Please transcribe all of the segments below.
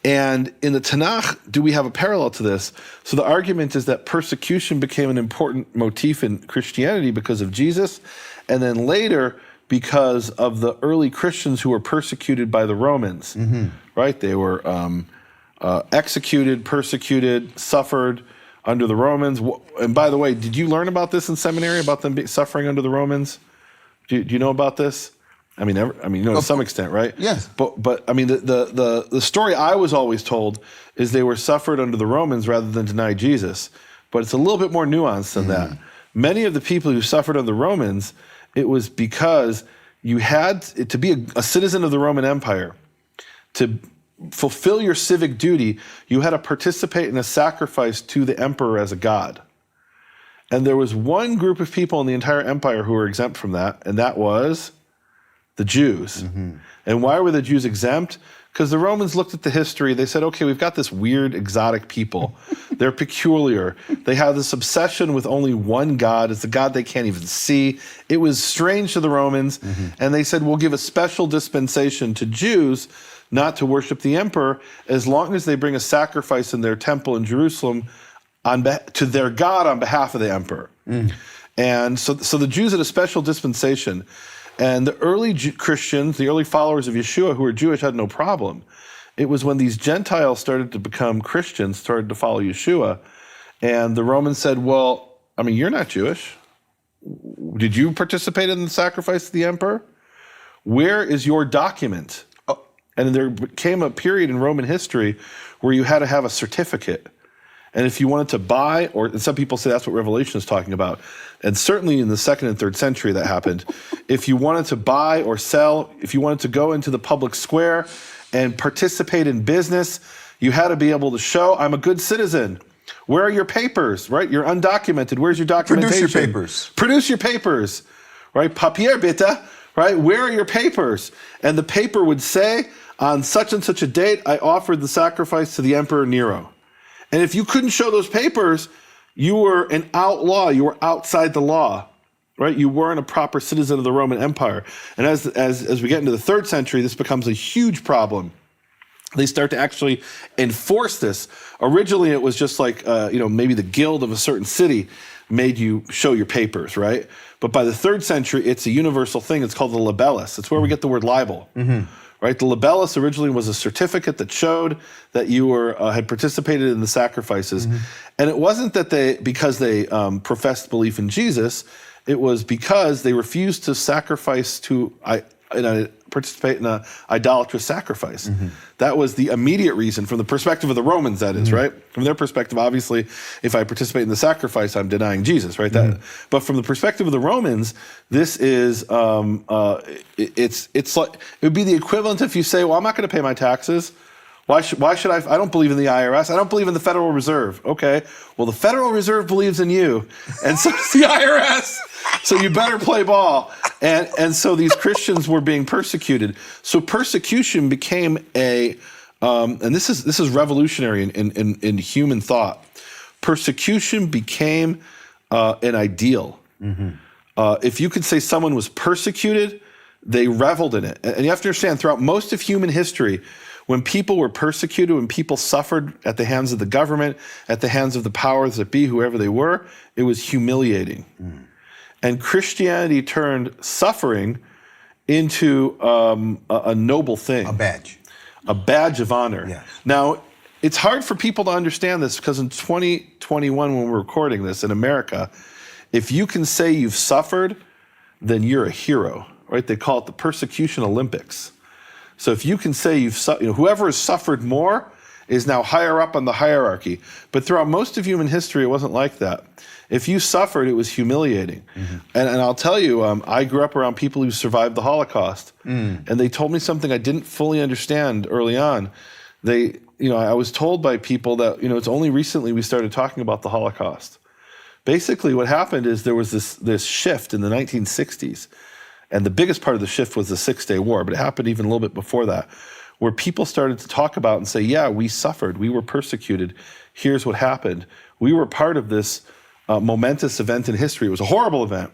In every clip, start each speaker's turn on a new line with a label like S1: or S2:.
S1: And in the Tanakh, do we have a parallel to this? So the argument is that persecution became an important motif in Christianity because of Jesus, and then later because of the early Christians who were persecuted by the Romans, right? They were executed, persecuted, suffered under the Romans. And by the way, did you learn about this in seminary, about them suffering under the Romans? Do you know about this? I mean, you know, to some extent, right?
S2: Yes.
S1: But I mean, the story I was always told is they were suffered under the Romans rather than deny Jesus. But it's a little bit more nuanced than that. Many of the people who suffered under the Romans, it was because you had to be a citizen of the Roman Empire. To fulfill your civic duty, you had to participate in a sacrifice to the emperor as a god. And there was one group of people in the entire empire who were exempt from that, and that was the Jews. And why were the Jews exempt? Because the Romans looked at the history, they said, okay, we've got this weird, exotic people. They're peculiar. They have this obsession with only one God. It's a God they can't even see. It was strange to the Romans. And they said, we'll give a special dispensation to Jews not to worship the emperor as long as they bring a sacrifice in their temple in Jerusalem to their God on behalf of the emperor. And so the Jews had a special dispensation. And the early Christians, the early followers of Yeshua who were Jewish had no problem. It was when these Gentiles started to become Christians, started to follow Yeshua, and the Romans said, well, I mean, you're not Jewish. Did you participate in the sacrifice to the emperor? Where is your document? And there came a period in Roman history where you had to have a certificate. And if you wanted to buy, and some people say that's what Revelation is talking about, and certainly in the 2nd and 3rd century that happened, if you wanted to buy or sell, if you wanted to go into the public square and participate in business, you had to be able to show, I'm a good citizen. Where are your papers, right? You're undocumented. Where's your documentation?
S2: Produce your papers.
S1: Produce your papers, right? Papier, bitte, right? Where are your papers? And the paper would say, on such and such a date, I offered the sacrifice to the Emperor Nero. And if you couldn't show those papers, you were an outlaw. You were outside the law, right? You weren't a proper citizen of the Roman Empire. And as we get into the 3rd century, this becomes a huge problem. They start to actually enforce this. Originally, it was just like, maybe the guild of a certain city made you show your papers, right? But by the 3rd century, it's a universal thing. It's called the libellus. It's where we get the word libel. Right? The libellus originally was a certificate that showed that you had participated in the sacrifices. And it wasn't that because they professed belief in Jesus, it was because they refused to participate in an idolatrous sacrifice. That was the immediate reason from the perspective of the Romans, that is, right? From their perspective, obviously, if I participate in the sacrifice, I'm denying Jesus, right? But from the perspective of the Romans, this is, it's like, it would be the equivalent if you say, well, I'm not going to pay my taxes. Why should I? I don't believe in the IRS. I don't believe in the Federal Reserve. Okay, well, the Federal Reserve believes in you, and so does the IRS. So you better play ball. And so these Christians were being persecuted. So persecution became and this is revolutionary in human thought. Persecution became an ideal. If you could say someone was persecuted, they reveled in it. And you have to understand, throughout most of human history, when people were persecuted, when people suffered at the hands of the government, at the hands of the powers that be, whoever they were, it was humiliating. And Christianity turned suffering into a noble thing.
S2: A badge.
S1: A badge of honor.
S2: Yes.
S1: Now, it's hard for people to understand this because in 2021, when we're recording this in America, if you can say you've suffered, then you're a hero, right? They call it the Persecution Olympics. So if you can say whoever has suffered more is now higher up on the hierarchy. But throughout most of human history, it wasn't like that. If you suffered, it was humiliating. And I'll tell you, I grew up around people who survived the Holocaust. And they told me something I didn't fully understand early on. I was told by people that, it's only recently we started talking about the Holocaust. Basically, what happened is there was this shift in the 1960s. And the biggest part of the shift was the Six-Day War, but it happened even a little bit before that, where people started to talk about and say, yeah, we suffered, we were persecuted, here's what happened. We were part of this momentous event in history. It was a horrible event,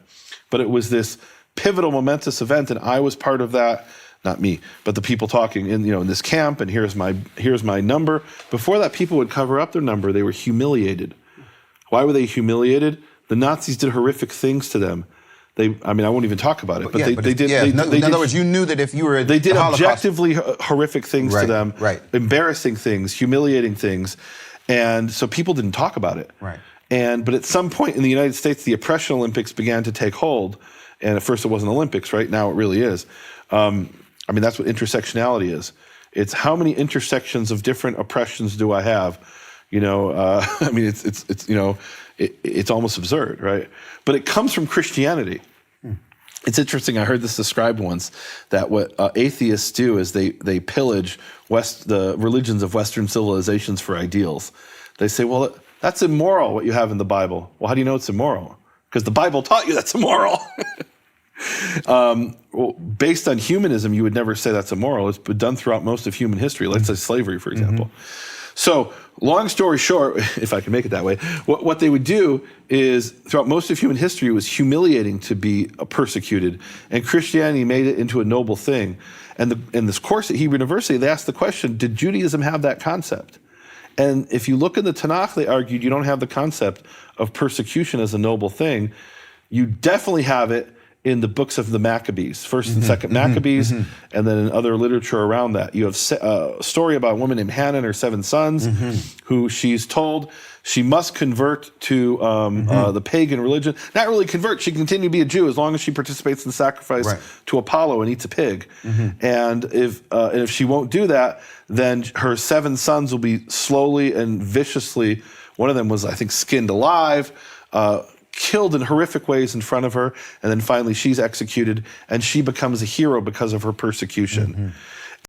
S1: but it was this pivotal, momentous event, and I was part of that not me, but the people talking in this camp, and here's my number. Before that, people would cover up their number. They were humiliated. Why were they humiliated? The Nazis did horrific things to them. I won't even talk about it, but they did.
S2: In other words, you knew that if you were
S1: they did objectively horrific things to them, embarrassing things, humiliating things, and so people didn't talk about it.
S2: Right.
S1: But at some point in the United States, the oppression Olympics began to take hold, and at first it wasn't Olympics. Right now, it really is. That's what intersectionality is. It's how many intersections of different oppressions do I have? It's almost absurd, right? But it comes from Christianity. It's interesting. I heard this described once that what atheists do is they pillage the religions of Western civilizations for ideals. They say, well, that's immoral what you have in the Bible. Well, how do you know it's immoral? Because the Bible taught you that's immoral. Based on humanism, you would never say that's immoral. It's been done throughout most of human history. Let's say slavery, for example. So, long story short, if I can make it that way, what they would do is, throughout most of human history, it was humiliating to be persecuted, and Christianity made it into a noble thing. And in this course at Hebrew University, they asked the question, did Judaism have that concept? And if you look in the Tanakh, they argued you don't have the concept of persecution as a noble thing. You definitely have it in the books of the Maccabees, first and second Maccabees, and then in other literature around that. You have a story about a woman named Hannah and her 7 sons, who she's told she must convert to the pagan religion. Not really convert, she can continue to be a Jew as long as she participates in the sacrifice to Apollo and eats a pig. And if she won't do that, then her 7 sons will be slowly and viciously, one of them was, I think, skinned alive, killed in horrific ways in front of her, and then finally she's executed, and she becomes a hero because of her persecution.